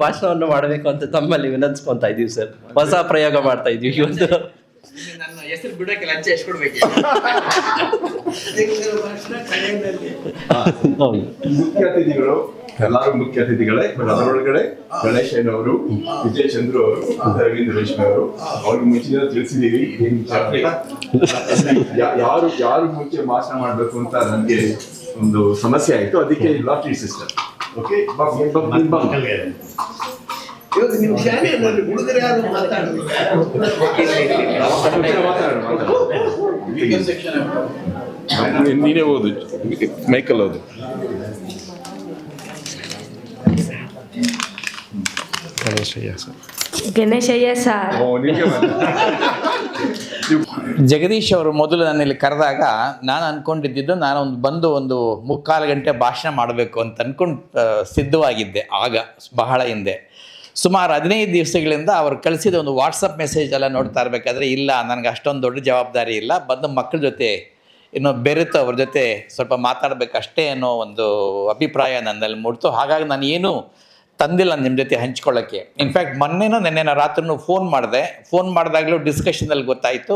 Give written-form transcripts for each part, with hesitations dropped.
ಭಾಷಣವನ್ನು ಮಾಡಬೇಕು ಅಂತ ತಮ್ಮಲ್ಲಿ ವಿನಂತಿಸ್ಕೊಂತಾ ಇದೀವಿ ಸರ್. ಹೊಸ ಪ್ರಯೋಗ ಮಾಡ್ತಾ ಇದೀವಿ ಇವತ್ತು. ನನ್ನ ಹೆಸರು ಬಿಡಕ್ಕೆ ಲಂಚ ಎಷ್ಟು ಕೊಡ್ಬೇಕು? ಮುಖ್ಯ ಅತಿಥಿಗಳು ಎಲ್ಲರೂ ಮುಖ್ಯ ಅತಿಥಿಗಳೇ. ಅದರೊಳಗಡೆ ಗಣೇಶನವರು, ವಿಜಯ್ ಚಂದ್ರು ಅವರು, ರವೀಂದ್ರ ರೇಷ್ಮೆ ಅವರು, ಅವ್ರಿಗೆ ಮುಂಚಿನ ತಿಳಿಸಿದೀವಿ ಯಾರು ಯಾರು ಮುಂಚೆ ಭಾಷಣ ಮಾಡ್ಬೇಕು ಅಂತ ನನ್ಗೆ ಒಂದು ಸಮಸ್ಯೆ ಆಯ್ತು. ಅದಕ್ಕೆ ಲಾಟ್ರಿ ಸಿಸ್ಟಮ್. ಓಕೆ, ಇವತ್ತು ನಿಮ್ಮ ಶಾಲೆಯಲ್ಲಿ ಹುಡುಗರು ಯಾರು ನೀನೇ ಓದು, ಮೈಕಲ್ ಓದು. ಗಣೇಶಯ್ಯ ಸರ್. ಜಗದೀಶ್ ಅವರು ಮೊದಲು ನನ್ನಲ್ಲಿ ಕರೆದಾಗ ನಾನು ಅಂದ್ಕೊಂಡಿದ್ದು ನಾನು ಬಂದು ಒಂದು 3/4 ಗಂಟೆ ಭಾಷಣ ಮಾಡಬೇಕು ಅಂತ ಅಂದ್ಕೊಂಡು ಸಿದ್ಧವಾಗಿದ್ದೆ. ಆಗ ಬಹಳ ಹಿಂದೆ ಸುಮಾರು 15 ದಿವಸಗಳಿಂದ ಅವ್ರು ಕಳಿಸಿದ ಒಂದು ವಾಟ್ಸಪ್ ಮೆಸೇಜ್ ಎಲ್ಲ ನೋಡ್ತಾ ಇರಬೇಕಾದ್ರೆ, ಇಲ್ಲ ನನಗೆ ಅಷ್ಟೊಂದು ದೊಡ್ಡ ಜವಾಬ್ದಾರಿ ಇಲ್ಲ, ಬಂದು ಮಕ್ಕಳ ಜೊತೆ ಇನ್ನೂ ಬೆರೆತು ಅವ್ರ ಜೊತೆ ಸ್ವಲ್ಪ ಮಾತಾಡಬೇಕಷ್ಟೇ ಅನ್ನೋ ಒಂದು ಅಭಿಪ್ರಾಯ ನನ್ನಲ್ಲಿ ಮೂಡ್ತು. ಹಾಗಾಗಿ ನಾನು ಏನೂ ತಂದಿಲ್ಲ ನಿಮ್ಮ ಜೊತೆ ಹಂಚ್ಕೊಳ್ಳೋಕ್ಕೆ. ಇನ್ಫ್ಯಾಕ್ಟ್ ನೆನ್ನೆನ ರಾತ್ರಿನೂ ಫೋನ್ ಮಾಡಿದಾಗಲೂ ಡಿಸ್ಕಷನಲ್ಲಿ ಗೊತ್ತಾಯಿತು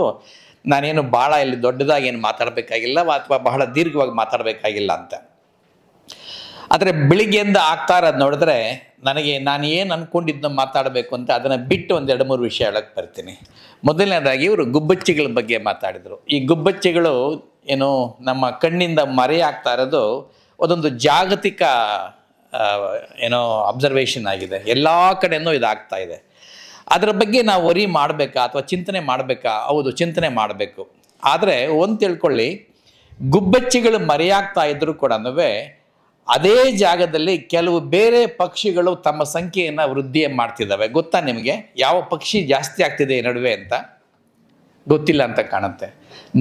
ನಾನೇನು ಭಾಳ ಇಲ್ಲಿ ದೊಡ್ಡದಾಗಿ ಏನು ಮಾತಾಡಬೇಕಾಗಿಲ್ಲ ಅಥವಾ ಬಹಳ ದೀರ್ಘವಾಗಿ ಮಾತಾಡಬೇಕಾಗಿಲ್ಲ ಅಂತ. ಆದರೆ ಬೆಳಿಗ್ಗೆಯಿಂದ ಆಗ್ತಾ ಇರೋದು ನೋಡಿದ್ರೆ ನನಗೆ ನಾನು ಏನು ಅಂದ್ಕೊಂಡಿದ್ದನ್ನು ಮಾತಾಡಬೇಕು ಅಂತ ಅದನ್ನು ಬಿಟ್ಟು ಒಂದು 2-3 ವಿಷಯ ಹೇಳಕ್ಕೆ ಬರ್ತೀನಿ. ಮೊದಲನೇದಾಗಿ ಇವರು ಗುಬ್ಬಚ್ಚಿಗಳ ಬಗ್ಗೆ ಮಾತಾಡಿದರು. ಈ ಗುಬ್ಬಚ್ಚಿಗಳು ಏನು ನಮ್ಮ ಕಣ್ಣಿಂದ ಮರೆಯಾಗ್ತಾ ಇರೋದು ಅದೊಂದು ಜಾಗತಿಕ ಅಬ್ಸರ್ವೇಷನ್ ಆಗಿದೆ. ಎಲ್ಲ ಕಡೆಯೂ ಇದಾಗ್ತಾ ಇದೆ. ಅದರ ಬಗ್ಗೆ ನಾವು ವರಿ ಮಾಡಬೇಕಾ ಅಥವಾ ಚಿಂತನೆ ಮಾಡಬೇಕಾ? ಹೌದು, ಚಿಂತನೆ ಮಾಡಬೇಕು. ಆದರೆ ಒಂದು ತಿಳ್ಕೊಳ್ಳಿ, ಗುಬ್ಬಚ್ಚಿಗಳು ಮರೆಯಾಗ್ತಾ ಇದ್ದರೂ ಕೂಡ ಅದೇ ಜಾಗದಲ್ಲಿ ಕೆಲವು ಬೇರೆ ಪಕ್ಷಿಗಳು ತಮ್ಮ ಸಂಖ್ಯೆಯನ್ನು ವೃದ್ಧಿ ಮಾಡ್ತಿದ್ದಾವೆ. ಗೊತ್ತಾ ನಿಮಗೆ ಯಾವ ಪಕ್ಷಿ ಜಾಸ್ತಿ ಆಗ್ತಿದೆ ಈ ನಡುವೆ ಅಂತ? ಗೊತ್ತಿಲ್ಲ ಅಂತ ಕಾಣುತ್ತೆ.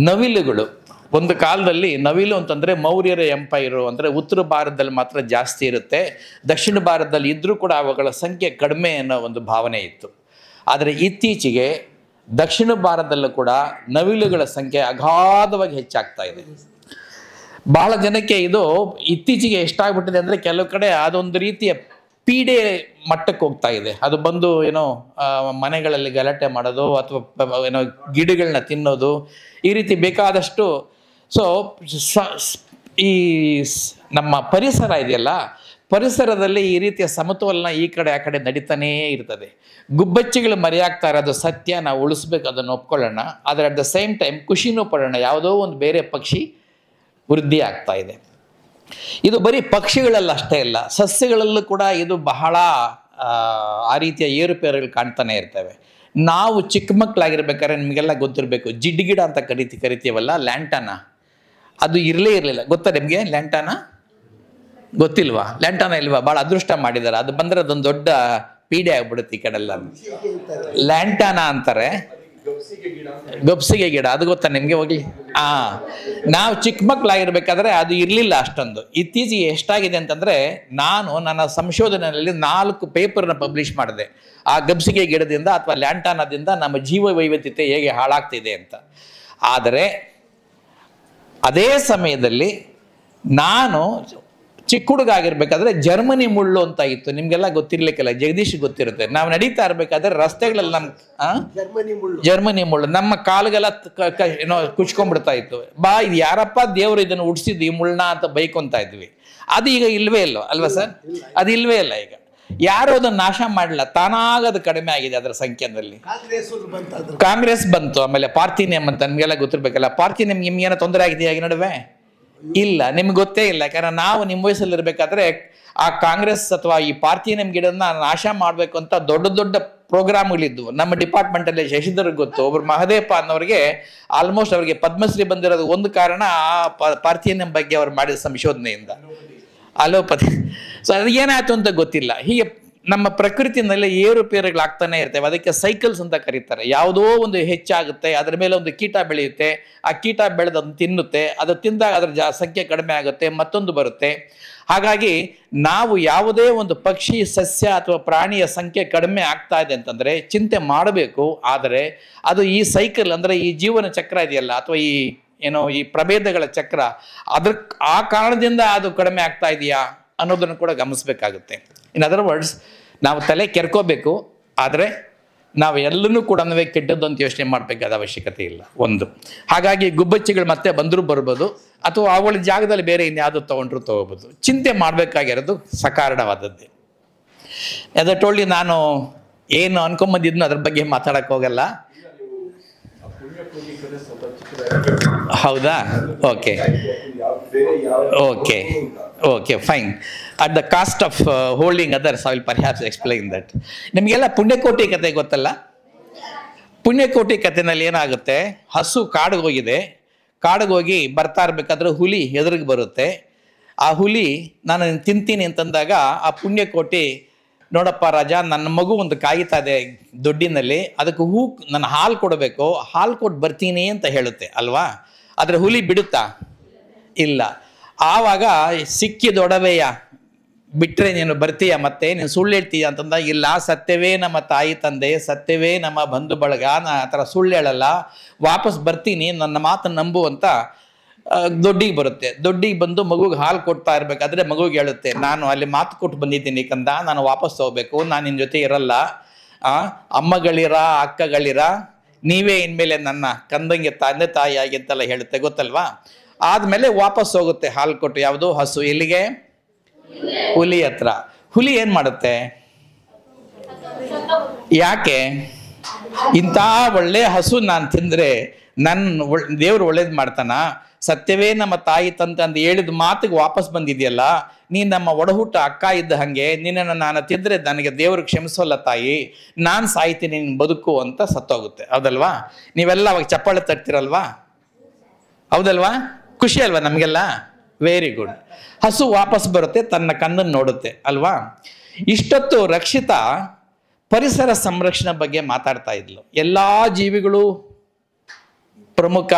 ನವಿಲುಗಳು. ಒಂದು ಕಾಲದಲ್ಲಿ ನವಿಲು ಅಂತಂದರೆ ಮೌರ್ಯರ ಎಂಪೈರು ಅಂದರೆ ಉತ್ತರ ಭಾರತದಲ್ಲಿ ಮಾತ್ರ ಜಾಸ್ತಿ ಇರುತ್ತೆ, ದಕ್ಷಿಣ ಭಾರತದಲ್ಲಿ ಇದ್ದರೂ ಕೂಡ ಅವುಗಳ ಸಂಖ್ಯೆ ಕಡಿಮೆ ಅನ್ನೋ ಒಂದು ಭಾವನೆ ಇತ್ತು. ಆದರೆ ಇತ್ತೀಚೆಗೆ ದಕ್ಷಿಣ ಭಾರತದಲ್ಲೂ ಕೂಡ ನವಿಲುಗಳ ಸಂಖ್ಯೆ ಅಗಾಧವಾಗಿ ಹೆಚ್ಚಾಗ್ತಾ ಇದೆ. ಬಹಳ ಜನಕ್ಕೆ ಇದು ಇತ್ತೀಚೆಗೆ ಎಷ್ಟಾಗ್ಬಿಟ್ಟಿದೆ ಅಂದರೆ ಕೆಲವು ಕಡೆ ಅದೊಂದು ರೀತಿಯ ಪೀಡೆ ಮಟ್ಟಕ್ಕೆ ಹೋಗ್ತಾ ಇದೆ. ಅದು ಬಂದು ಮನೆಗಳಲ್ಲಿ ಗಲಾಟೆ ಮಾಡೋದು ಅಥವಾ ಗಿಡಗಳನ್ನ ತಿನ್ನೋದು, ಈ ರೀತಿ ಬೇಕಾದಷ್ಟು. ಸೊ ಈ ನಮ್ಮ ಪರಿಸರ ಇದೆಯಲ್ಲ, ಪರಿಸರದಲ್ಲಿ ಈ ರೀತಿಯ ಸಮತೋಲನ ಈ ಕಡೆ ಆ ಕಡೆ ನಡೀತಾನೇ ಇರ್ತದೆ. ಗುಬ್ಬಚ್ಚಿಗಳು ಮರೆಯಾಗ್ತಾ ಇರೋದು ಸತ್ಯ, ನಾವು ಉಳಿಸ್ಬೇಕು, ಅದನ್ನು ಒಪ್ಕೊಳ್ಳೋಣ. ಆದರೆ ಅಟ್ ದ ಸೇಮ್ ಟೈಮ್ ಖುಷಿನೂ ಪಡೋಣ, ಯಾವುದೋ ಒಂದು ಬೇರೆ ಪಕ್ಷಿ ವೃದ್ಧಿ ಆಗ್ತಾ ಇದೆ. ಇದು ಬರೀ ಪಕ್ಷಿಗಳಲ್ಲ ಅಷ್ಟೇ ಅಲ್ಲ, ಸಸ್ಯಗಳಲ್ಲೂ ಕೂಡ ಇದು ಬಹಳ ಆ ರೀತಿಯ ಏರುಪೇರುಗಳು ಕಾಣ್ತಾನೆ ಇರ್ತವೆ. ನಾವು ಚಿಕ್ಕ ಮಕ್ಕಳಾಗಿರ್ಬೇಕಾದ್ರೆ ನಿಮಗೆಲ್ಲ ಗೊತ್ತಿರಬೇಕು, ಜಿಡ್ಗಿಡ ಅಂತ ಕರಿತೀವಲ್ಲ, ಲ್ಯಾಂಟಾನ, ಅದು ಇರಲಿಲ್ಲ. ಗೊತ್ತಾ ನಿಮಗೆ ಲ್ಯಾಂಟಾನ? ಗೊತ್ತಿಲ್ವಾ? ಲ್ಯಾಂಟಾನ ಇಲ್ವಾ? ಭಾಳ ಅದೃಷ್ಟ ಮಾಡಿದ್ದಾರೆ. ಅದು ಬಂದರೆ ಅದೊಂದು ದೊಡ್ಡ ಪೀಡೆ ಆಗ್ಬಿಡುತ್ತೆ ಈ ಕಡೆಲ್ಲ. ಲ್ಯಾಂಟಾನ ಅಂತಾರೆ, ಗಬ್ಸಿಗೆ ಗಿಡ. ಅದು ಗೊತ್ತಾ ನಿಮಗೆ? ಹೋಗಿ ನಾವು ಚಿಕ್ಕ ಮಕ್ಕಳಾಗಿರ್ಬೇಕಾದ್ರೆ ಅದು ಇರಲಿಲ್ಲ ಅಷ್ಟೊಂದು. ಇತ್ತೀಚೆಗೆ ಎಷ್ಟಾಗಿದೆ ಅಂತಂದರೆ, ನಾನು ನನ್ನ ಸಂಶೋಧನೆಯಲ್ಲಿ 4 ಪೇಪರ್ನ ಪಬ್ಲಿಷ್ ಮಾಡಿದೆ ಆ ಗಬ್ಸಿಗೆ ಗಿಡದಿಂದ ಅಥವಾ ಲ್ಯಾಂಟಾನದಿಂದ ನಮ್ಮ ಜೀವ ವೈವಿಧ್ಯತೆ ಹೇಗೆ ಹಾಳಾಗ್ತಿದೆ ಅಂತ. ಆದರೆ ಅದೇ ಸಮಯದಲ್ಲಿ ನಾನು ಚಿಕ್ಕ ಹುಡುಗ ಆಗಿರ್ಬೇಕಾದ್ರೆ ಜರ್ಮನಿ ಮುಳ್ಳು ಅಂತ ಇತ್ತು. ನಿಮ್ಗೆಲ್ಲ ಗೊತ್ತಿರ್ಲಿಕ್ಕಿಲ್ಲ, ಜಗದೀಶ್ ಗೊತ್ತಿರುತ್ತೆ. ನಾವು ನಡೀತಾ ಇರ್ಬೇಕಾದ್ರೆ ರಸ್ತೆಗಳಲ್ಲಿ ಜರ್ಮನಿ ಮುಳ್ಳು ನಮ್ಮ ಕಾಲಿಗೆಲ್ಲ ಕುಚ್ಕೊಂಡ್ಬಿಡ್ತಾ ಇತ್ತು. ಇದು ಯಾರಪ್ಪ ದೇವರು ಇದನ್ನು ಉಡ್ಸಿದ್ದು ಈ ಮುಳ್ಳನ್ನ ಅಂತ ಬೈಕೊಂತ ಇದ್ವಿ. ಅದು ಈಗ ಇಲ್ವೇ ಇಲ್ವ ಅಲ್ವಾ ಸರ್? ಅದು ಇಲ್ವೇ ಇಲ್ಲ. ಈಗ ಯಾರು ಅದನ್ನು ನಾಶ ಮಾಡಲಿಲ್ಲ, ತಾನಾಗದು ಕಡಿಮೆ ಆಗಿದೆ ಅದರ ಸಂಖ್ಯೆಯಲ್ಲಿ. ಕಾಂಗ್ರೆಸ್ ಬಂತು, ಆಮೇಲೆ ಪಾರ್ಥಿನಿಯಂ ಅಂತ ನಿಮ್ಗೆಲ್ಲ ಗೊತ್ತಿರ್ಬೇಕಲ್ಲ. ಪಾರ್ಥಿನಿಯಂ ನಿಮ್ಗೇನೋ ತೊಂದರೆ ಆಗಿದೆಯಾ ಈ ನಡುವೆ? ಇಲ್ಲ, ನಿಮ್ಗೆ ಗೊತ್ತೇ ಇಲ್ಲ. ಯಾಕಂದ್ರೆ ನಾವು ನಿಮ್ಮ ವಯಸ್ಸಲ್ಲಿ ಇರಬೇಕಾದ್ರೆ ಆ ಕಾಂಗ್ರೆಸ್ ಅಥವಾ ಈ ಪಾರ್ಥಿನಿಯಂ ಗಿಡನ ನಾಶ ಮಾಡಬೇಕು ಅಂತ ದೊಡ್ಡ ದೊಡ್ಡ ಪ್ರೋಗ್ರಾಮ್ಗಳಿದ್ವು. ನಮ್ಮ ಡಿಪಾರ್ಟ್ಮೆಂಟಲ್ಲಿ ಶಶಿಧರ್ಗೆ ಗೊತ್ತು, ಒಬ್ರು ಮಹದೇಪ ಅನ್ನೋರಿಗೆ ಆಲ್ಮೋಸ್ಟ್ ಅವರಿಗೆ ಪದ್ಮಶ್ರೀ ಬಂದಿರೋದು ಒಂದು ಕಾರಣ ಆ ಪಾರ್ಥಿನಿಯಂ ಬಗ್ಗೆ ಅವ್ರು ಮಾಡಿದ ಸಂಶೋಧನೆಯಿಂದ, ಅಲೋಪತಿ. ಸೊ ಅದು ಏನಾಯ್ತು ಅಂತ ಗೊತ್ತಿಲ್ಲ. ಹೀಗೆ ನಮ್ಮ ಪ್ರಕೃತಿನಲ್ಲಿ ಏರುಪೇರುಗಳಾಗ್ತಾನೆ ಇರ್ತವೆ. ಅದಕ್ಕೆ ಸೈಕಲ್ಸ್ ಅಂತ ಕರೀತಾರೆ. ಯಾವುದೋ ಒಂದು ಹೆಚ್ಚಾಗುತ್ತೆ, ಅದರ ಮೇಲೆ ಒಂದು ಕೀಟ ಬೆಳೆಯುತ್ತೆ, ಆ ಕೀಟ ಬೆಳೆದು ಅದನ್ನು ತಿನ್ನುತ್ತೆ, ಅದು ತಿಂದಾಗ ಅದರ ಸಂಖ್ಯೆ ಕಡಿಮೆ ಆಗುತ್ತೆ, ಮತ್ತೊಂದು ಬರುತ್ತೆ. ಹಾಗಾಗಿ ನಾವು ಯಾವುದೇ ಒಂದು ಪಕ್ಷಿ, ಸಸ್ಯ ಅಥವಾ ಪ್ರಾಣಿಯ ಸಂಖ್ಯೆ ಕಡಿಮೆ ಆಗ್ತಾ ಇದೆ ಅಂತಂದರೆ ಚಿಂತೆ ಮಾಡಬೇಕು. ಆದರೆ ಅದು ಈ ಸೈಕಲ್ ಅಂದರೆ ಈ ಜೀವನ ಚಕ್ರ ಇದೆಯಲ್ಲ, ಅಥವಾ ಈ ಪ್ರಭೇದಗಳ ಚಕ್ರ, ಆ ಕಾರಣದಿಂದ ಅದು ಕಡಿಮೆ ಆಗ್ತಾ ಇದೆಯಾ ಅನ್ನೋದನ್ನು ಕೂಡ ಗಮನಿಸಬೇಕಾಗುತ್ತೆ. ಇನ್ ಅದರ್ ವರ್ಡ್ಸ್, ನಾವು ತಲೆ ಕೆರ್ಕೋಬೇಕು, ಆದರೆ ನಾವು ಎಲ್ಲನೂ ಕೂಡ ಕೆಟ್ಟದ್ದು ಅಂತ ಯೋಚನೆ ಮಾಡಬೇಕಾದ ಅವಶ್ಯಕತೆ ಇಲ್ಲ. ಒಂದು, ಹಾಗಾಗಿ ಗುಬ್ಬಚ್ಚಿಗಳು ಮತ್ತೆ ಬಂದರೂ ಬರ್ಬೋದು, ಅಥವಾ ಅವಳ ಜಾಗದಲ್ಲಿ ಬೇರೆ ಇನ್ಯಾವುದು ತೊಗೊಂಡ್ರು ತೊಗೋಬೋದು. ಚಿಂತೆ ಮಾಡಬೇಕಾಗಿರೋದು ಸಕಾರಣವಾದದ್ದೇ. ಅದ ಟೋಲ್ಡಿ ನಾನು ಏನು ಅನ್ಕೊಂಬಂದಿದ್ನೋ ಅದ್ರ ಬಗ್ಗೆ ಮಾತಾಡಕ್ಕೆ ಹೋಗಲ್ಲ. ಹೌದಾ? Okay okay okay fine. At the cost of holding others I will perhaps explain that. ನಿಮಗೆಲ್ಲ ಪುಣ್ಯಕೋಟಿ ಕತೆ ಗೊತ್ತಲ್ಲ? ಪುಣ್ಯಕೋಟಿ ಕಥೆನಲ್ಲಿ ಏನಾಗುತ್ತೆ, ಹಸು ಕಾಡಿಗೆ ಹೋಗಿದೆ, ಕಾಡಿಗೆ ಹೋಗಿ ಬರ್ತಾ ಇರ್ಬೇಕಾದ್ರೆ ಹುಲಿ ಎದುರಿಗೆ ಬರುತ್ತೆ. ಆ ಹುಲಿ ನಾನು ತಿಂತೀನಿ ಅಂತಂದಾಗ ಆ ಪುಣ್ಯಕೋಟಿ, ನೋಡಪ್ಪ ರಾಜ, ನನ್ನ ಮಗು ಒಂದು ಕಾಯ್ತಾ ಇದೆ ದೊಡ್ಡಿನಲ್ಲಿ, ಅದಕ್ಕೆ ನನ್ನ ಹಾಲು ಕೊಡಬೇಕು, ಹಾಲು ಕೊಟ್ಟು ಬರ್ತೀನಿ ಅಂತ ಹೇಳುತ್ತೆ ಅಲ್ವಾ? ಆದರೆ ಹುಲಿ ಬಿಡುತ್ತಾ? ಇಲ್ಲ. ಆವಾಗ ಸಿಕ್ಕಿದೊಡವೆಯ ಬಿಟ್ಟರೆ ನೀನು ಬರ್ತೀಯ, ಮತ್ತೆ ನೀನು ಸುಳ್ಳು ಹೇಳ್ತೀಯ ಅಂತಂದಾಗ, ಇಲ್ಲ, ಸತ್ಯವೇ ನಮ್ಮ ತಾಯಿ ತಂದೆ, ಸತ್ಯವೇ ನಮ್ಮ ಬಂಧು ಬಳಗ, ನಾ ಆ ಥರ ಸುಳ್ಳು ಹೇಳಲ್ಲ, ವಾಪಸ್ ಬರ್ತೀನಿ, ನನ್ನ ಮಾತನ್ನು ನಂಬು ಅಂತ ದೊಡ್ಡಿಗೆ ಬರುತ್ತೆ. ದೊಡ್ಡಿಗೆ ಬಂದು ಮಗುಗೆ ಹಾಲು ಕೊಡ್ತಾ ಇರ್ಬೇಕಾದ್ರೆ ಮಗುಗೆ ಹೇಳುತ್ತೆ, ನಾನು ಅಲ್ಲಿ ಮಾತು ಕೊಟ್ಟು ಬಂದಿದ್ದೀನಿ ಕಂದ, ನಾನು ವಾಪಸ್ ಹೋಗ್ಬೇಕು, ನಾನು ನಿನ್ನ ಜೊತೆ ಇರಲ್ಲ, ಅಮ್ಮಗಳಿರ ಅಕ್ಕಗಳಿರ, ನೀವೇ ಇನ್ಮೇಲೆ ನನ್ನ ಕಂದಂಗೆ ತಂದೆ ತಾಯಿಯಾಗಿ ಅಂತೆಲ್ಲ ಹೇಳುತ್ತೆ, ಗೊತ್ತಲ್ವಾ? ಆದಮೇಲೆ ವಾಪಸ್ ಹೋಗುತ್ತೆ ಹಾಲು ಕೊಟ್ಟು. ಯಾವುದು? ಹಸು. ಎಲ್ಲಿಗೆ? ಹುಲಿ ಹತ್ರ. ಹುಲಿ ಏನು ಮಾಡುತ್ತೆ? ಯಾಕೆ? ಇಂಥ ಒಳ್ಳೆ ಹಸು ನಾನು ತಿಂದರೆ ನನ್ನ ದೇವ್ರು ಒಳ್ಳೇದು ಮಾಡ್ತಾನ? ಸತ್ಯವೇ ನಮ್ಮ ತಾಯಿ ತಂತೆ ಅಂತ ಹೇಳಿದ ಮಾತಿಗೆ ವಾಪಸ್ ಬಂದಿದೆಯಲ್ಲ, ನೀನು ನಮ್ಮ ಒಡಹುಟ್ಟ ಅಕ್ಕ ಇದ್ದ ಹಾಗೆ, ನಿನ್ನನ್ನು ನಾನು ತಿಂದರೆ ನನಗೆ ದೇವ್ರಿಗೆ ಕ್ಷಮಿಸೋಲ್ಲ ತಾಯಿ, ನಾನು ಸಾಯ್ತೀನಿ, ನೀನು ಬದುಕು ಅಂತ ಸತ್ತೋಗುತ್ತೆ. ಹೌದಲ್ವಾ? ನೀವೆಲ್ಲ ಅವಾಗ ಚಪ್ಪಾಳೆ ತಟ್ತಿರಲ್ವಾ? ಹೌದಲ್ವಾ? ಖುಷಿ ಅಲ್ವಾ ನಮಗೆಲ್ಲ? Very good. ಹಸು ವಾಪಸ್ ಬರುತ್ತೆ, ತನ್ನ ಕಣ್ಣನ್ನು ನೋಡುತ್ತೆ ಅಲ್ವಾ? ಇಷ್ಟೊತ್ತು ರಕ್ಷಿತಾ ಪರಿಸರ ಸಂರಕ್ಷಣೆ ಬಗ್ಗೆ ಮಾತಾಡ್ತಾ ಇದ್ಲು. ಎಲ್ಲ ಜೀವಿಗಳು ಪ್ರಮುಖ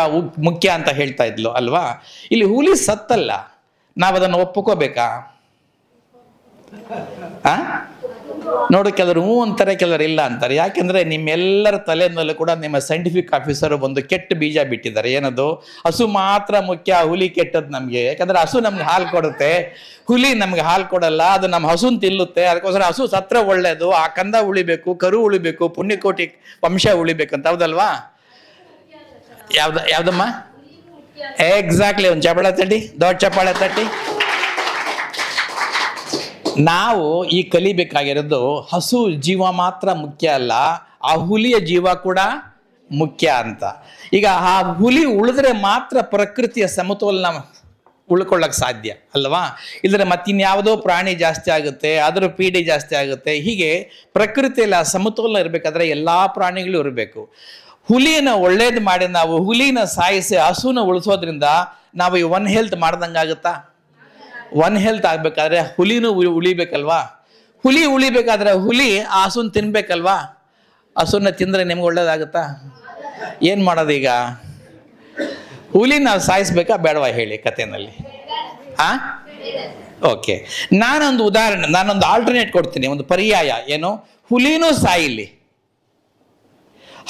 ಮುಖ್ಯ ಅಂತ ಹೇಳ್ತಾ ಇದ್ಲು ಅಲ್ವಾ? ಇಲ್ಲಿ ಹುಲಿ ಸತ್ತಲ್ಲ, ನಾವು ಅದನ್ನು ಒಪ್ಕೋಬೇಕಾ? ನೋಡು, ಕೆಲವರು ಹ್ಞೂ ಅಂತಾರೆ, ಕೆಲವರು ಇಲ್ಲ ಅಂತಾರೆ. ಯಾಕೆಂದ್ರೆ ನಿಮ್ಮೆಲ್ಲರ ತಲೆಯಲ್ಲೂ ಕೂಡ ನಿಮ್ಮ ಸೈಂಟಿಫಿಕ್ ಆಫೀಸರ್ ಒಂದು ಕೆಟ್ಟ ಬೀಜ ಬಿಟ್ಟಿದ್ದಾರೆ. ಏನದು? ಹಸು ಮಾತ್ರ ಮುಖ್ಯ, ಹುಲಿ ಕೆಟ್ಟದ್ದು ನಮಗೆ. ಯಾಕಂದ್ರೆ ಹಸು ನಮ್ಗೆ ಹಾಲು ಕೊಡುತ್ತೆ, ಹುಲಿ ನಮ್ಗೆ ಹಾಲು ಕೊಡಲ್ಲ, ಅದು ನಮ್ಮ ಹಸುನ್ ತಿನ್ನುತ್ತೆ. ಅದಕ್ಕೋಸ್ಕರ ಹಸು ಸತ್ರ ಒಳ್ಳೇದು, ಆ ಕಂದ ಉಳಿಬೇಕು, ಕರು ಉಳಿಬೇಕು, ಪುಣ್ಯಕೋಟಿ ವಂಶ ಉಳಿಬೇಕಂತ. ಹೌದಲ್ವಾ? ಯಾವ್ದಮ್ಮ? ಎಕ್ಸಾಕ್ಟ್ಲಿ. ಒಂದು ಚಪ್ಪಾಳೆ ತಟ್ಟಿ, ದೊಡ್ಡ ಚಪ್ಪಾಳೆ ತಟ್ಟಿ. ನಾವು ಈ ಕಲಿಬೇಕಾಗಿರೋದು, ಹಸು ಜೀವ ಮಾತ್ರ ಮುಖ್ಯ ಅಲ್ಲ, ಆ ಹುಲಿಯ ಜೀವ ಕೂಡ ಮುಖ್ಯ ಅಂತ. ಈಗ ಆ ಹುಲಿ ಉಳಿದ್ರೆ ಮಾತ್ರ ಪ್ರಕೃತಿಯ ಸಮತೋಲನ ಉಳ್ಕೊಳ್ಳೋಕೆ ಸಾಧ್ಯ ಅಲ್ವಾ? ಇಲ್ಲದ್ರೆ ಮತ್ತಿನ್ಯಾವುದೋ ಪ್ರಾಣಿ ಜಾಸ್ತಿ ಆಗುತ್ತೆ, ಅದರ ಪೀಡೆ ಜಾಸ್ತಿ ಆಗುತ್ತೆ. ಹೀಗೆ ಪ್ರಕೃತಿಯಲ್ಲಿ ಆ ಸಮತೋಲನ ಇರಬೇಕಾದ್ರೆ ಎಲ್ಲ ಪ್ರಾಣಿಗಳು ಇರಬೇಕು. ಹುಲಿನ ಒಳ್ಳೇದು ಮಾಡಿ ನಾವು ಹುಲಿನ ಸಾಯಿಸಿ ಹಸುನ ಉಳಿಸೋದ್ರಿಂದ ನಾವು ಈ ಒನ್ ಹೆಲ್ತ್ ಮಾಡ್ದಂಗಾಗುತ್ತಾ? ಒನ್ ಹೆಲ್ತ್ ಆಗ್ಬೇಕಾದ್ರೆ ಹುಲಿನೂ ಉಳಿಬೇಕಲ್ವಾ? ಹುಲಿ ಉಳಿಬೇಕಾದ್ರೆ ಹುಲಿ ಆ ಹಸುನ ತಿನ್ಬೇಕಲ್ವಾ? ಹಸುನ ತಿಂದರೆ ನಿಮ್ಗೆ ಒಳ್ಳೇದಾಗುತ್ತಾ? ಏನು ಮಾಡೋದೀಗ? ಹುಲಿನ ಸಾಯಿಸ್ಬೇಕಾ ಬೇಡವಾ ಹೇಳಿ ಕಥೆನಲ್ಲಿ? ಓಕೆ, ನಾನೊಂದು ಉದಾಹರಣೆ, ನಾನೊಂದು ಆಲ್ಟರ್ನೇಟ್ ಕೊಡ್ತೀನಿ, ಒಂದು ಪರ್ಯಾಯ. ಏನು? ಹುಲಿನೂ ಸಾಯಿಲಿ,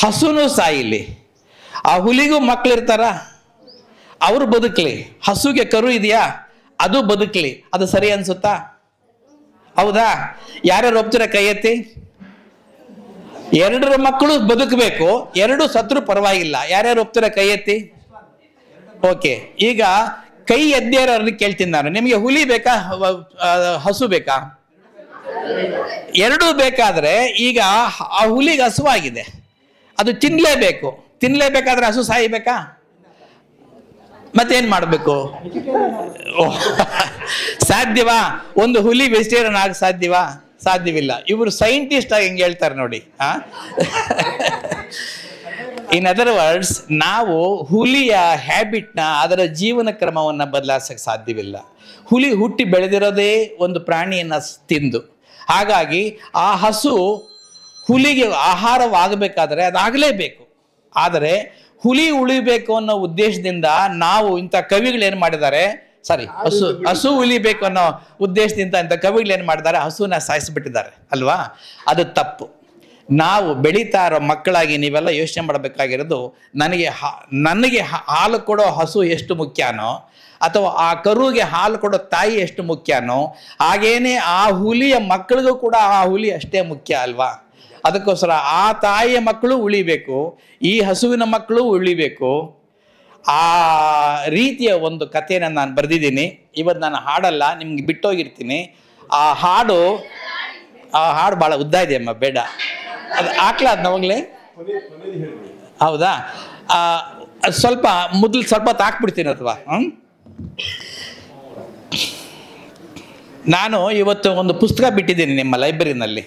ಹಸುನೂ ಸಾಯಿಲಿ, ಆ ಹುಲಿಗೂ ಮಕ್ಕಳಿರ್ತಾರ, ಅವರು ಬದುಕಲಿ, ಹಸುಗೆ ಕರು ಇದೆಯಾ, ಅದು ಬದುಕಲಿ. ಅದು ಸರಿ ಅನ್ಸುತ್ತಾ? ಹೌದಾ? ಯಾರ್ಯಾರು ಒಪ್ತೀರ ಕೈ ಎತ್ತಿ? ಎರಡರ ಮಕ್ಕಳು ಬದುಕಬೇಕು, ಎರಡು ಸತ್ರು ಪರವಾಗಿಲ್ಲ. ಯಾರ್ಯಾರು ಒಪ್ತೀರ ಕೈ ಎತ್ತಿ? ಓಕೆ, ಈಗ ಕೈ ಎದ್ದೇರವ್ರನ್ನ ಕೇಳ್ತೀನಿ ನಾನು, ನಿಮಗೆ ಹುಲಿ ಬೇಕಾ ಹಸು ಬೇಕಾ? ಎರಡೂ ಬೇಕಾದ್ರೆ ಈಗ ಆ ಹುಲಿಗೆ ಹಸುವಾಗಿದೆ, ಅದು ತಿನ್ಲೇಬೇಕು. ತಿನ್ಲೇಬೇಕಾದ್ರೆ ಹಸು ಸಾಯ್ಬೇಕಾ? ಮತ್ತೇನ್ ಮಾಡಬೇಕು? ಸಾಧ್ಯವಾ? ಒಂದು ಹುಲಿ ವೆಜಿಟೇರಿಯನ್ ಆಗ ಸಾಧ್ಯವಾ? ಸಾಧ್ಯವಿಲ್ಲ. ಇವರು ಸೈಂಟಿಸ್ಟ್ ಆಗಿ ಹೆಂಗೆ ಹೇಳ್ತಾರೆ ನೋಡಿ. ಇನ್ ಅದರ್ ವರ್ಡ್ಸ್, ನಾವು ಹುಲಿಯ ಹ್ಯಾಬಿಟ್ನ, ಅದರ ಜೀವನ ಕ್ರಮವನ್ನು ಬದಲಾಯಿಸಕ್ಕೆ ಸಾಧ್ಯವಿಲ್ಲ. ಹುಲಿ ಹುಟ್ಟಿ ಬೆಳೆದಿರೋದೇ ಒಂದು ಪ್ರಾಣಿಯನ್ನು ತಿಂದು. ಹಾಗಾಗಿ ಆ ಹಸು ಹುಲಿಗೆ ಆಹಾರವಾಗಬೇಕಾದ್ರೆ ಅದಾಗಲೇಬೇಕು. ಆದರೆ ಹುಲಿ ಉಳಿಬೇಕು ಅನ್ನೋ ಉದ್ದೇಶದಿಂದ ನಾವು ಇಂಥ ಕವಿಗಳೇನು ಮಾಡಿದ್ದಾರೆ, ಹಸು ಉಳಿಬೇಕು ಅನ್ನೋ ಉದ್ದೇಶದಿಂದ ಇಂಥ ಕವಿಗಳೇನು ಮಾಡಿದ್ದಾರೆ, ಹಸುನ ಸಾಯಿಸ್ಬಿಟ್ಟಿದ್ದಾರೆ ಅಲ್ವಾ? ಅದು ತಪ್ಪು. ನಾವು ಬೆಳೀತಾ ಇರೋ ಮಕ್ಕಳಾಗಿ ನೀವೆಲ್ಲ ಯೋಚನೆ ಮಾಡಬೇಕಾಗಿರೋದು, ನನಗೆ ಹಾಲು ಕೊಡೋ ಹಸು ಎಷ್ಟು ಮುಖ್ಯನೋ, ಅಥವಾ ಆ ಕರುಗೆ ಹಾಲು ಕೊಡೋ ತಾಯಿ ಎಷ್ಟು ಮುಖ್ಯನೋ, ಹಾಗೇನೆ ಆ ಹುಲಿಯ ಮಕ್ಕಳಿಗೂ ಕೂಡ ಆ ಹುಲಿ ಅಷ್ಟೇ ಮುಖ್ಯ ಅಲ್ವಾ? ಅದಕ್ಕೋಸ್ಕರ ಆ ತಾಯಿಯ ಮಕ್ಕಳು ಉಳಿಬೇಕು, ಈ ಹಸುವಿನ ಮಕ್ಕಳು ಉಳಿಬೇಕು. ಆ ರೀತಿಯ ಒಂದು ಕಥೆಯನ್ನು ನಾನು ಬರೆದಿದ್ದೀನಿ. ಇವತ್ತು ನಾನು ಹಾಡಲ್ಲ, ನಿಮ್ಗೆ ಬಿಟ್ಟೋಗಿರ್ತೀನಿ. ಆ ಹಾಡು ಭಾಳ ಉದ್ದ ಇದೆ ಅಮ್ಮ, ಬೇಡ, ಅದು ಹಾಕ್ಲಾದ ನವಾಗಲೇ. ಹೌದಾ? ಅದು ಸ್ವಲ್ಪ ಮೊದಲು ಸ್ವಲ್ಪ ಹಾಕ್ಬಿಡ್ತೀನಿ ಅಥವಾ ನಾನು ಇವತ್ತು ಒಂದು ಪುಸ್ತಕ ಬಿಟ್ಟಿದ್ದೀನಿ ನಿಮ್ಮ ಲೈಬ್ರರಿನಲ್ಲಿ,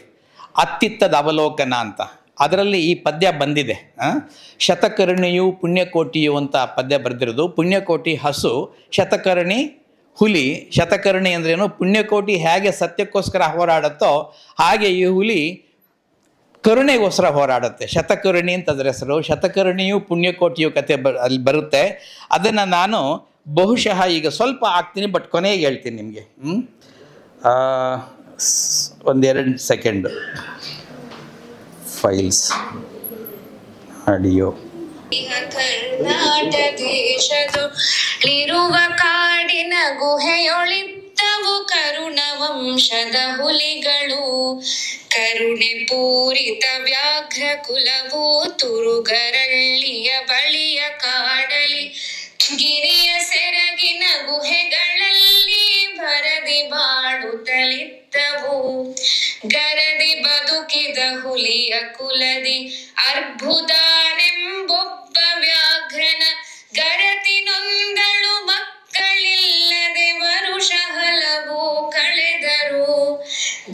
ಅತ್ತಿತ್ತದ ಅವಲೋಕನ ಅಂತ. ಅದರಲ್ಲಿ ಈ ಪದ್ಯ ಬಂದಿದೆ. ಶತಕರ್ಣಿಯು ಪುಣ್ಯಕೋಟಿಯು ಅಂತ ಪದ್ಯ ಬರೆದಿರೋದು. ಪುಣ್ಯಕೋಟಿ ಹಸು, ಶತಕರ್ಣಿ ಹುಲಿ. ಶತಕರ್ಣಿ ಅಂದ್ರೇನು? ಪುಣ್ಯಕೋಟಿ ಹೇಗೆ ಸತ್ಯಕ್ಕೋಸ್ಕರ ಹೋರಾಡುತ್ತೋ ಹಾಗೆ ಈ ಹುಲಿ ಕರುಣೆಗೋಸ್ಕರ ಹೋರಾಡುತ್ತೆ. ಶತಕರ್ಣಿ ಅಂತ ಅದರ ಹೆಸರು. ಶತಕರ್ಣಿಯು ಪುಣ್ಯಕೋಟಿಯು ಕತೆ ಅಲ್ಲಿ ಬರುತ್ತೆ. ಅದನ್ನು ನಾನು ಬಹುಶಃ ಈಗ ಸ್ವಲ್ಪ ಹಾಕ್ತೀನಿ, ಬಟ್ ಕೊನೆಗೆ ಹೇಳ್ತೀನಿ ನಿಮಗೆ. ಒಂದೆರಡು ಸೆಕೆಂಡು. Files, audio. ಕರ್ನಾಟಕ ದೇಶದಲ್ಲಿರುವ ಕಾಡಿನ ಗುಹೆಯೊಳಿತ್ತವು ಕರುಣ ವಂಶದ ಹುಲಿಗಳು. ಕರುಣೆ ಪೂರಿತ ವ್ಯಾಘ್ರ ಕುಲವು ತುರುಗರಳ್ಳಿಯ ಬಳಿಯ ಕಾಡಲಿ, ಗಿರಿಯ ಸೆರಗಿನ ಗುಹೆಗಳಲ್ಲಿ ಭರದಿ ಬಾಡುತ್ತಲಿದ್ದವು. ಗರದಿ ಬದುಕಿದ ಹುಲಿಯ ಕುಲದಿ ಅರ್ಬುದಾನೆಂಬೊಬ್ಬ ವ್ಯಾಘ್ರನ ಗರತಿನೊಂದಳು ಮಕ್ಕಳಿಲ್ಲದೆ ವರುಷ ಹಲವು ಕಳೆದರು.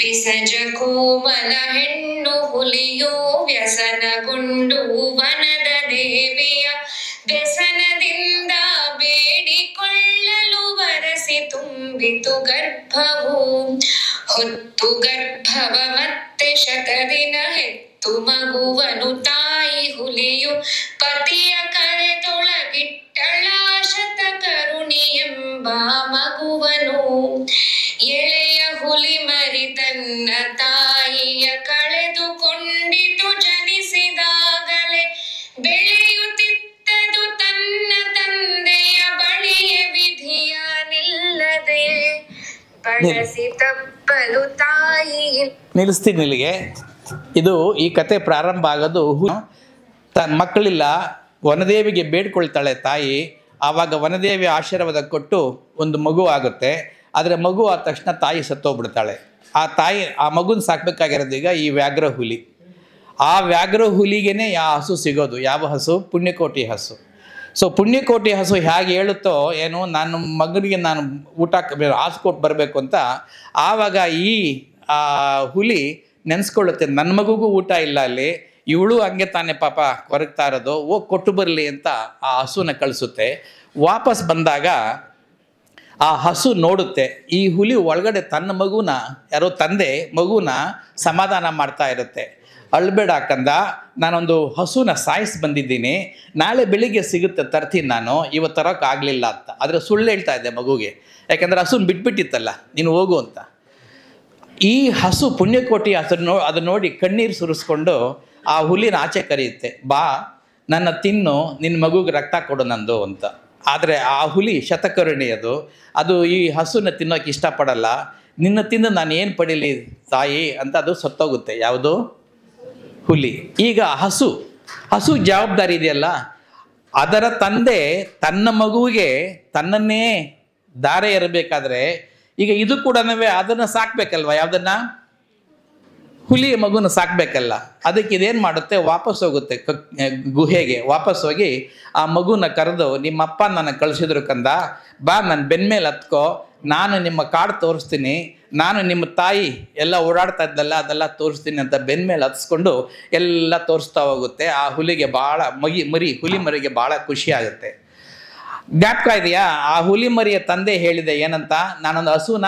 ಬಿಸಜ ಕೋಮಲ ಹೆಣ್ಣು ಹುಲಿಯೋ ವ್ಯಸನಗೊಂಡು ವನದ ದೇವಿಯ ವ್ಯಸನದಿಂದ ಬೇಡಿಕೊಳ್ಳಲು ವರಸಿ ತುಂಬಿತು ಗರ್ಭವು. ಹೊತ್ತು ಗರ್ಭವ ಮತ್ತೆ ಶತದಿನ ಹೆತ್ತು ಮಗುವನು ತಾಯಿ ಹುಲಿಯು ಪತಿಯ ಕರೆದೊಳಗಿಟ್ಟಳ ಶತಕರುಣಿ ಎಂಬ ಮಗುವನು. ಎಳೆಯ ಹುಲಿ ಮರಿ ತನ್ನ ತಾಯಿಯ ಕಳೆದುಕೊಂಡಿತು ಜನಿಸಿದಾಗಲೇ, ಬೆಳೆಯುತ್ತಿತ್ತದು ತನ್ನ ತಂದೆಯ ಬಳಿಯ ವಿಧಿಯ ನಿಲ್ಲದೆ, ಬಳಸಿ ತಪ್ಪಲು ತಾಯಿ. ನಿಲ್ಲಿಸ್ತೀನಿ ಇಲ್ಲಿಗೆ. ಇದು ಈ ಕತೆ ಪ್ರಾರಂಭ ಆಗೋದು, ತನ್ನ ಮಕ್ಕಳಿಲ್ಲ, ವನದೇವಿಗೆ ಬೇಡ್ಕೊಳ್ತಾಳೆ ತಾಯಿ. ಆವಾಗ ವನದೇವಿ ಆಶೀರ್ವಾದ ಕೊಟ್ಟು ಒಂದು ಮಗು ಆಗುತ್ತೆ. ಆದರೆ ಮಗು ಆದ ತಕ್ಷಣ ತಾಯಿ ಸತ್ತೋಗ್ಬಿಡ್ತಾಳೆ. ಆ ಮಗುನ ಸಾಕಬೇಕಾಗಿರೋದು ಈಗ ಈ ವ್ಯಾಘ್ರ ಹುಲಿ. ಆ ವ್ಯಾಘ್ರ ಹುಲಿಗೇ ಹಸು ಸಿಗೋದು. ಯಾವ ಹಸು? ಪುಣ್ಯಕೋಟಿ ಹಸು. ಸೊ ಪುಣ್ಯಕೋಟಿ ಹಸು ಹೇಗೆ ಹೇಳುತ್ತೋ ಏನು, ನಾನು ಮಗನಿಗೆ ನಾನು ಊಟ ಹಾಸ್ಕೊಟ್ಟು ಬರಬೇಕು ಅಂತ, ಆವಾಗ ಈ ಹುಲಿ ನೆನೆಸ್ಕೊಳ್ಳುತ್ತೆ, ನನ್ನ ಮಗುಗೂ ಊಟ ಇಲ್ಲ ಅಲ್ಲಿ, ಇವಳು ಹಂಗೆ ತಾನೇ ಪಾಪ ಕೊರಗ್ತಾ ಇರೋದು, ಹೋಗಿ ಕೊಟ್ಟು ಬರಲಿ ಅಂತ ಆ ಹಸುನ ಕಳಿಸುತ್ತೆ. ವಾಪಸ್ ಬಂದಾಗ ಆ ಹಸು ನೋಡುತ್ತೆ, ಈ ಹುಲಿ ಒಳಗಡೆ ತನ್ನ ಮಗುನ, ಯಾರೋ ತಂದೆ ಮಗುನ ಸಮಾಧಾನ ಮಾಡ್ತಾ ಇರುತ್ತೆ. ಅಳ್ಬೇಡ ಕಂದ, ನಾನೊಂದು ಹಸುನ ಸಾಯಿಸಿ ಬಂದಿದ್ದೀನಿ, ನಾಳೆ ಬೆಳಿಗ್ಗೆ ಸಿಗುತ್ತೆ, ತರ್ತೀನಿ ನಾನು, ಇವತ್ತು ತರೋಕ್ಕಾಗಲಿಲ್ಲ ಅಂತ. ಆದರೆ ಸುಳ್ಳು ಹೇಳ್ತಾ ಇದ್ದೆ ಮಗುಗೆ, ಯಾಕೆಂದರೆ ಹಸುನ ಬಿಟ್ಬಿಟ್ಟಿತ್ತಲ್ಲ, ನೀನು ಹೋಗು ಅಂತ. ಈ ಹಸು ಪುಣ್ಯಕೋಟಿ ಅದು ನೋಡಿ ಕಣ್ಣೀರು ಸುರಿಸ್ಕೊಂಡು ಆ ಹುಲಿನ ಆಚೆ ಕರೆಯುತ್ತೆ, ಬಾ ನನ್ನ ತಿನ್ನು, ನಿನ್ನ ಮಗುಗೆ ರಕ್ತ ಕೊಡು ನಂದು ಅಂತ. ಆದರೆ ಆ ಹುಲಿ ಶತಕರುಣಿ, ಅದು ಈ ಹಸುನ ತಿನ್ನೋಕೆ ಇಷ್ಟಪಡಲ್ಲ. ನಿನ್ನ ತಿಂದು ನಾನು ಏನು ಪಡೀಲಿ ತಾಯಿ ಅಂತ ಅದು ಸತ್ತೋಗುತ್ತೆ. ಯಾವುದು? ಹುಲಿ. ಈಗ ಹಸು ಜವಾಬ್ದಾರಿ ಇದೆಯಲ್ಲ, ಅದರ ತಂದೆ ತನ್ನ ಮಗುವಿಗೆ ತನ್ನನ್ನೇ ದಾರೆ ಇರಬೇಕಾದ್ರೆ ಈಗ ಇದು ಕೂಡ ಅದನ್ನು ಸಾಕ್ಬೇಕಲ್ವ, ಯಾವುದನ್ನ? ಹುಲಿಯ ಮಗುನ ಸಾಕ್ಬೇಕಲ್ಲ. ಅದಕ್ಕೆ ಇದೇನು ಮಾಡುತ್ತೆ, ವಾಪಸ್ ಹೋಗುತ್ತೆ ಗುಹೆಗೆ. ವಾಪಸ್ ಹೋಗಿ ಆ ಮಗುನ ಕರೆದು, ನಿಮ್ಮಪ್ಪ ನನ್ನ ಕಳಿಸಿದ್ರು ಕಂದ, ಬಾ ನನ್ನ ಬೆನ್ಮೇಲೆ ಹತ್ಕೋ, ನಾನು ನಿಮ್ಮ ಕಾಡು ತೋರಿಸ್ತೀನಿ, ನಾನು ನಿಮ್ಮ ತಾಯಿ ಎಲ್ಲ ಓಡಾಡ್ತಾ ಇದ್ದಲ್ಲ ಅದೆಲ್ಲ ತೋರಿಸ್ತೀನಿ ಅಂತ ಬೆನ್ಮೇಲೆ ಹತ್ಸ್ಕೊಂಡು ಎಲ್ಲ ತೋರಿಸ್ತಾ ಹೋಗುತ್ತೆ. ಆ ಹುಲಿಗೆ ಭಾಳ ಹುಲಿ ಮರಿಗೆ ಭಾಳ ಖುಷಿ ಆಗುತ್ತೆ. ಜ್ಞಾಪಕ ಇದೆಯಾ? ಆ ಹುಲಿ ಮರಿಯ ತಂದೆ ಹೇಳಿದೆ ಏನಂತ, ನಾನೊಂದು ಹಸುನ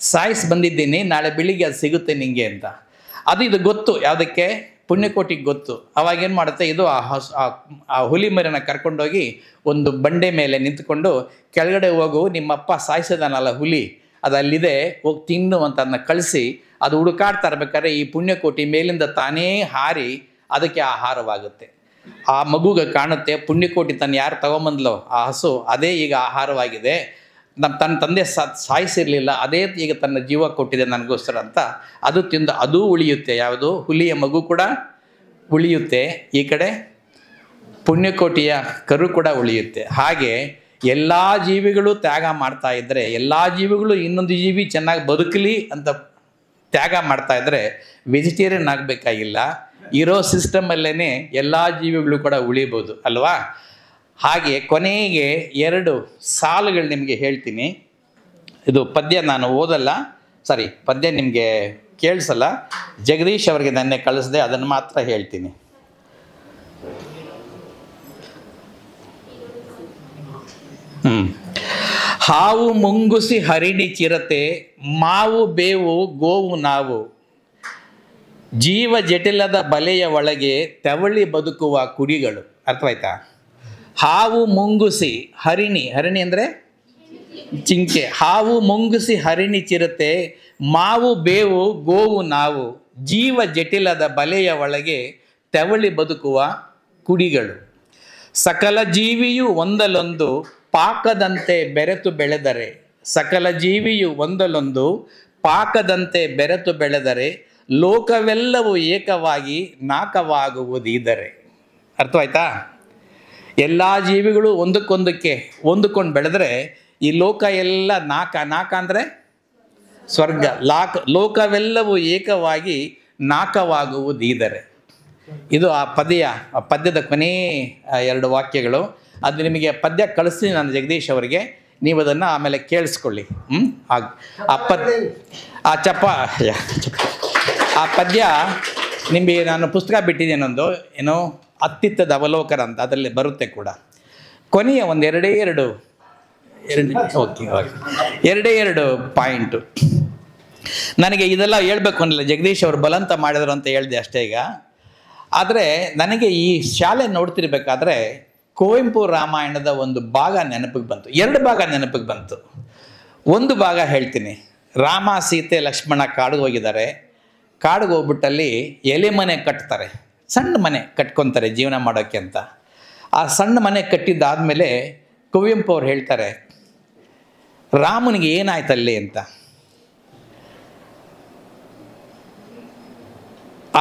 ಸಾಯಿಸಿ ಬಂದಿದ್ದೀನಿ, ನಾಳೆ ಬೆಳಿಗ್ಗೆ ಅದು ಸಿಗುತ್ತೆ ನಿಂಗೆ ಅಂತ. ಇದು ಗೊತ್ತು, ಯಾವುದಕ್ಕೆ? ಪುಣ್ಯಕೋಟಿಗೆ ಗೊತ್ತು. ಅವಾಗೇನು ಮಾಡುತ್ತೆ, ಇದು ಆ ಹುಲಿ ಮರಿನ ಕರ್ಕೊಂಡೋಗಿ ಒಂದು ಬಂಡೆ ಮೇಲೆ ನಿಂತ್ಕೊಂಡು, ಕೆಳಗಡೆ ಹೋಗು, ನಿಮ್ಮಪ್ಪ ಸಾಯಿಸಿದಾನಲ್ಲ ಹುಲಿ, ಅದು ಅಲ್ಲಿದೆ, ಹೋಗಿ ತಿನ್ನು ಅಂತ ಅದನ್ನ ಕಳಿಸಿ ಅದು ಹುಡುಕಾಡ್ತಾ ಇರ್ಬೇಕಾದ್ರೆ ಈ ಪುಣ್ಯಕೋಟಿ ಮೇಲಿಂದ ತಾನೇ ಹಾರಿ ಅದಕ್ಕೆ ಆಹಾರವಾಗುತ್ತೆ. ಆ ಮಗುಗೆ ಕಾಣುತ್ತೆ ಪುಣ್ಯಕೋಟಿ ತನ್ನ ಯಾರು ತಗೊಂಬಂದ್ಲೋ ಆ ಹಸು ಅದೇ ಈಗ ಆಹಾರವಾಗಿದೆ, ತನ್ನ ತಂದೆ ಸಾಯಿಸಿರಲಿಲ್ಲ, ಅದೇ ಈಗ ತನ್ನ ಜೀವ ಕೊಟ್ಟಿದೆ ನನಗೋಸ್ಕರ ಅಂತ ಅದು ತಿಂದು ಅದೂ ಉಳಿಯುತ್ತೆ. ಯಾವುದು ಹುಲಿಯ ಮಗು ಕೂಡ ಉಳಿಯುತ್ತೆ, ಈ ಕಡೆ ಪುಣ್ಯಕೋಟಿಯ ಕರು ಕೂಡ ಉಳಿಯುತ್ತೆ. ಹಾಗೆ ಎಲ್ಲ ಜೀವಿಗಳು ತ್ಯಾಗ ಮಾಡ್ತಾ ಇದ್ದರೆ, ಎಲ್ಲ ಜೀವಿಗಳು ಇನ್ನೊಂದು ಜೀವಿ ಚೆನ್ನಾಗಿ ಬದುಕಲಿ ಅಂತ ತ್ಯಾಗ ಮಾಡ್ತಾ ಇದ್ದರೆ ವೆಜಿಟೇರಿಯನ್ ಆಗಬೇಕಾಗಿಲ್ಲ, ಇರೋ ಸಿಸ್ಟಮಲ್ಲೇ ಎಲ್ಲ ಜೀವಿಗಳು ಕೂಡ ಉಳಿಬೋದು ಅಲ್ವಾ. ಹಾಗೆ ಕೊನೆಗೆ 2 ಸಾಲುಗಳು ನಿಮಗೆ ಹೇಳ್ತೀನಿ. ಇದು ಪದ್ಯ ನಾನು ಓದಲ್ಲ, ಸಾರಿ ಪದ್ಯ ನಿಮಗೆ ಕೇಳಿಸಲ್ಲ, ಜಗದೀಶ್ ಅವರಿಗೆ ನನ್ನೆ ಕಳಿಸ್ದೆ, ಅದನ್ನು ಮಾತ್ರ ಹೇಳ್ತೀನಿ. ಹಾವು ಮುಂಗುಸಿ ಹರಿಣಿ ಚಿರತೆ, ಮಾವು ಬೇವು ಗೋವು ನಾವು, ಜೀವ ಜಟಿಲದ ಬಲೆಯ ಒಳಗೆ ತೆವಳಿ ಬದುಕುವ ಕುಡಿಗಳು. ಅರ್ಥವಾಯ್ತಾ? ಹಾವು ಮುಂಗುಸಿ ಹರಿಣಿ, ಹರಿಣಿ ಅಂದರೆ ಜಿಂಕೆ, ಹಾವು ಮುಂಗುಸಿ ಹರಿಣಿ ಚಿರತೆ, ಮಾವು ಬೇವು ಗೋವು ನಾವು, ಜೀವ ಜಟಿಲದ ಬಲೆಯ ಒಳಗೆ ತೆವಳಿ ಬದುಕುವ ಕುಡಿಗಳು. ಸಕಲ ಜೀವಿಯು ಒಂದಲೊಂದು ಪಾಕದಂತೆ ಬೆರೆತು ಬೆಳೆದರೆ, ಸಕಲ ಜೀವಿಯು ಒಂದಲೊಂದು ಪಾಕದಂತೆ ಬೆರೆತು ಬೆಳೆದರೆ, ಲೋಕವೆಲ್ಲವೂ ಏಕವಾಗಿ ನಾಕವಾಗುವುದಿದರೆ. ಅರ್ಥವಾಯ್ತಾ? ಎಲ್ಲ ಜೀವಿಗಳು ಒಂದಕ್ಕೊಂದಕ್ಕೆ ಹೊಂದಿಕೊಂಡು ಬೆಳೆದ್ರೆ ಈ ಲೋಕ ಎಲ್ಲ ನಾಕ ಅಂದರೆ ಸ್ವರ್ಗ, ಲೋಕವೆಲ್ಲವೂ ಏಕವಾಗಿ ನಾಕವಾಗುವುದಿದರೆ. ಇದು ಆ ಪದ್ಯದ ಕೊನೆ 2 ವಾಕ್ಯಗಳು. ಅದು ನಿಮಗೆ ಪದ್ಯ ಕಳಿಸ್ತೀನಿ ನಾನು ಜಗದೀಶ್ ಅವರಿಗೆ, ನೀವು ಅದನ್ನು ಆಮೇಲೆ ಕೇಳಿಸ್ಕೊಳ್ಳಿ. ಆ ಪದ್ಯ ನಿಮಗೆ ನಾನು ಪುಸ್ತಕ ಬಿಟ್ಟಿದ್ದೇನೆ, ಒಂದು ಏನೋ ಅತ್ತಿತ್ತದ ಅವಲೋಕನ ಅಂತ, ಅದರಲ್ಲಿ ಬರುತ್ತೆ ಕೂಡ. ಕೊನೆಯ ಒಂದು 2 ಪಾಯಿಂಟು ನನಗೆ ಇದೆಲ್ಲ ಹೇಳ್ಬೇಕು ಅನ್ನಿಲ್ಲ, ಜಗದೀಶ್ ಅವರು ಬಲಂತ ಮಾಡಿದ್ರು ಅಂತ ಹೇಳಿದೆ ಅಷ್ಟೇ ಈಗ. ಆದರೆ ನನಗೆ ಈ ಶಾಲೆ ನೋಡ್ತಿರ್ಬೇಕಾದ್ರೆ ಕುವೆಂಪು ರಾಮಾಯಣದ ಒಂದು ಭಾಗ ನೆನಪಿಗೆ ಬಂತು, 2 ಭಾಗ ನೆನಪಿಗೆ ಬಂತು. ಒಂದು ಭಾಗ ಹೇಳ್ತೀನಿ. ರಾಮ ಸೀತೆ ಲಕ್ಷ್ಮಣ ಕಾಡಿಗೆ ಹೋಗಿದ್ದಾರೆ. ಕಾಡಿಗೆ ಹೋಗ್ಬಿಟ್ಟಲ್ಲಿ ಎಲೆ ಮನೆ ಕಟ್ತಾರೆ, ಸಣ್ಣ ಮನೆ ಕಟ್ಕೊತಾರೆ ಜೀವನ ಮಾಡೋಕ್ಕೆ ಅಂತ. ಆ ಸಣ್ಣ ಮನೆ ಕಟ್ಟಿದ್ದಾದಮೇಲೆ ಕುವೆಂಪು ಅವ್ರು ಹೇಳ್ತಾರೆ, ರಾಮನಿಗೆ ಏನಾಯ್ತಲ್ಲಿ ಅಂತ.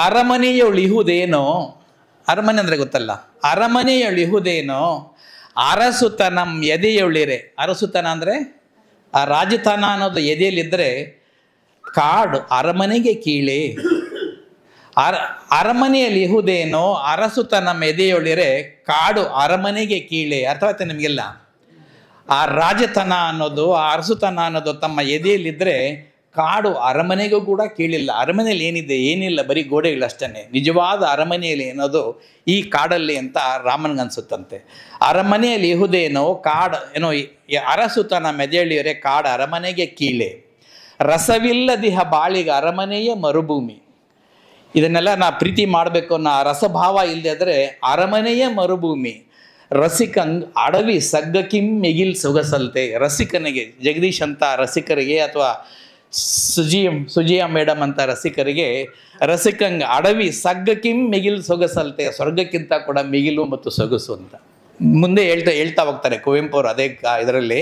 ಅರಮನೆಯೊಳಿಹುದೇನೋ, ಅರಮನೆ ಅಂದರೆ ಗೊತ್ತಲ್ಲ, ಅರಮನೆಯೊಳಿಹುದೇನೋ ಅರಸುತನಂ ಎದೆಯೊಳಿರೆ. ಅರಸುತನ ಅಂದರೆ ಆ ರಾಜತನ ಅನ್ನೋದು ಎದೆಯಲ್ಲಿದ್ದರೆ ಕಾಡು ಅರಮನೆಗೆ ಕೀಳೆ. ಅರಮನೆಯಲ್ಲಿ ಇಹುದೇನೋ ಅರಸುತನಂ ಎದೆಯೊಳಿರೆ, ಕಾಡು ಅರಮನೆಗೆ ಕೀಳೆ. ಅರ್ಥವಾಯ್ತಾ ನಿಮಗೆಲ್ಲ? ಆ ರಾಜತನ ಅನ್ನೋದು, ಆ ಅರಸುತನ ಅನ್ನೋದು ತಮ್ಮ ಎದೆಯಲ್ಲಿದ್ದರೆ ಕಾಡು ಅರಮನೆಗೂ ಕೂಡ ಕೀಳಿಲ್ಲ. ಅರಮನೆಯಲ್ಲಿ ಏನಿದೆ? ಏನಿಲ್ಲ, ಬರೀ ಗೋಡೆಗಳಷ್ಟೇ. ನಿಜವಾದ ಅರಮನೆಯಲ್ಲಿ ಏನೋದು ಈ ಕಾಡಲ್ಲಿ ಅಂತ ರಾಮನಿಗನ್ಸುತ್ತಂತೆ. ಅರಮನೆಯಲ್ಲಿ ಇಹುದೇನೋ ಏನೋ ಅರಸುತನ ಮೆದೆಯೊಳಿರೆ, ಕಾಡು ಅರಮನೆಗೆ ಕೀಳೆ. ರಸವಿಲ್ಲದಿಹ ಬಾಳಿಗೆ ಅರಮನೆಯ ಮರುಭೂಮಿ. ಇದನ್ನೆಲ್ಲ ನಾ ಪ್ರೀತಿ ಮಾಡಬೇಕು ಅನ್ನೋ ರಸಭಾವ ಇಲ್ಲದೆ ಆದರೆ ಅರಮನೆಯ ಮರುಭೂಮಿ. ರಸಿಕಂಗ್ ಅಡವಿ ಸಗ್ಗಕಿಂ ಮಿಗಿಲ್ ಸೊಗಸಲ್ತೆ. ರಸಿಕನಿಗೆ, ಜಗದೀಶ್ ಅಂತ ರಸಿಕರಿಗೆ ಅಥವಾ ಸುಜಿಯಾ ಮೇಡಮ್ ಅಂತ ರಸಿಕರಿಗೆ, ರಸಿಕಂಗ್ ಅಡವಿ ಸಗ್ಗಕಿಂ ಮಿಗಿಲ್ ಸೊಗಸಲ್ತೆ, ಸ್ವರ್ಗಕ್ಕಿಂತ ಕೂಡ ಮಿಗಿಲು ಮತ್ತು ಸೊಗಸು ಅಂತ ಮುಂದೆ ಹೇಳ್ತಾ ಹೋಗ್ತಾರೆ ಕುವೆಂಪು ಅವರು. ಅದೇ ಇದರಲ್ಲಿ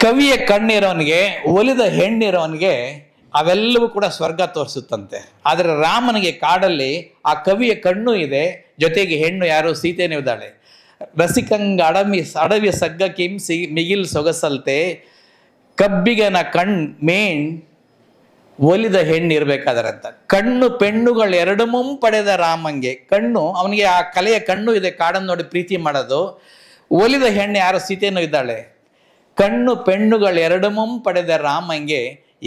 ಕವಿಯ ಕಣ್ಣಿರೋನಿಗೆ, ಒಲಿದ ಹೆಣ್ಣಿರೋನಿಗೆ ಅವೆಲ್ಲವೂ ಕೂಡ ಸ್ವರ್ಗ ತೋರಿಸುತ್ತಂತೆ. ಆದರೆ ರಾಮನಿಗೆ ಕಾಡಲ್ಲಿ ಆ ಕವಿಯ ಕಣ್ಣು ಇದೆ, ಜೊತೆಗೆ ಹೆಣ್ಣು ಯಾರು? ಸೀತೆನೂ ಇದ್ದಾಳೆ. ರಸಿಕಂಗ ಅಡವಿ ಸಗ್ಗಕಿಂ ಮಿಗಿಲ್ ಸೊಗಸಲ್ತೆ, ಕಬ್ಬಿಗನ ಮೇಣ್ ಒಲಿದ ಹೆಣ್ಣು ಇರಬೇಕಾದರಂತ. ಕಣ್ಣು ಪೆಣ್ಣುಗಳೆರಡೂ ಪಡೆದ ರಾಮಂಗೆ. ಕಣ್ಣು, ಅವನಿಗೆ ಆ ಕಲೆಯ ಕಣ್ಣು ಇದೆ, ಕಾಡನ್ನು ನೋಡಿ ಪ್ರೀತಿ ಮಾಡೋದು. ಒಲಿದ ಹೆಣ್ಣು ಯಾರು? ಸೀತೆನೂ ಇದ್ದಾಳೆ. ಕಣ್ಣು ಪೆಣ್ಣುಗಳೆರಡೂ ಪಡೆದ ರಾಮಂಗೆ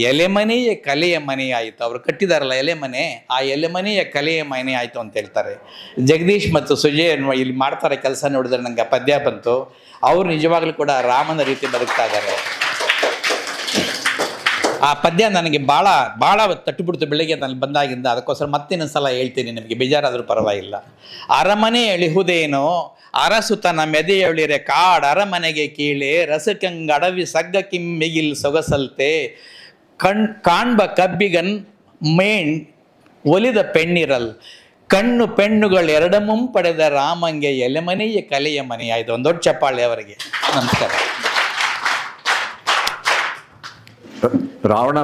ಎಲೆಮನೆಯ ಕಲೆಯ ಮನೆ ಆಯಿತು. ಅವರು ಕಟ್ಟಿದಾರಲ್ಲ ಎಲೆಮನೆ, ಆ ಎಲೆಮನೆಯ ಕಲೆಯ ಮನೆ ಆಯಿತು ಅಂತ ಹೇಳ್ತಾರೆ. ಜಗದೀಶ್ ಮತ್ತು ಸುಜಯ್ ಇಲ್ಲಿ ಮಾಡ್ತಾರೆ ಕೆಲಸ ನೋಡಿದ್ರೆ ನಂಗೆ ಪದ್ಯ ಬಂತು. ಅವರು ನಿಜವಾಗ್ಲೂ ಕೂಡ ರಾಮನ ರೀತಿ ಬದುಕ್ತಾ ಇದ್ದಾರೆ. ಆ ಪದ್ಯ ನನಗೆ ಭಾಳ ಭಾಳ ತಟ್ಟುಬಿಡ್ತು ಬೆಳಿಗ್ಗೆ ನಾನು ಬಂದಾಗಿಂದ. ಅದಕ್ಕೋಸ್ಕರ ಮತ್ತಿನ್ನೊಂದು ಸಲ ಹೇಳ್ತೀನಿ, ನಿಮಗೆ ಬೇಜಾರಾದರೂ ಪರವಾಗಿಲ್ಲ. ಅರಮನೆ ಎಳಿಹುದೇನೋ ಅರಸುತನ ಮೆದೆಯೊಳಿರೆ ಕಾಡ್ ಅರಮನೆಗೆ ಕೀಳೆ ರಸಕಂಗ್ ಅಡವಿ ಸಗ್ಗ ಕಿಮ್ಮಿಗಿಲ್ ಸೊಗಸಲ್ತೆ ಕಾಣ್ಬ ಕಬ್ಬಿಗನ್ ಮೇಣ್ ಒಲಿದ ಪೆಣ್ಣಿರಲ್ ಕಣ್ಣು ಪೆಣ್ಣುಗಳೆರಡಮೂ ಪಡೆದ ರಾಮಂಗೆ ಎಲೆಮನೆಯ ಕಲೆಯ ಮನೆ. ಆಯ್ತು, ಒಂದು ದೊಡ್ಡ ಚಪ್ಪಾಳೆ ಅವರಿಗೆ. ನಮಸ್ಕಾರ. ರಾವಣ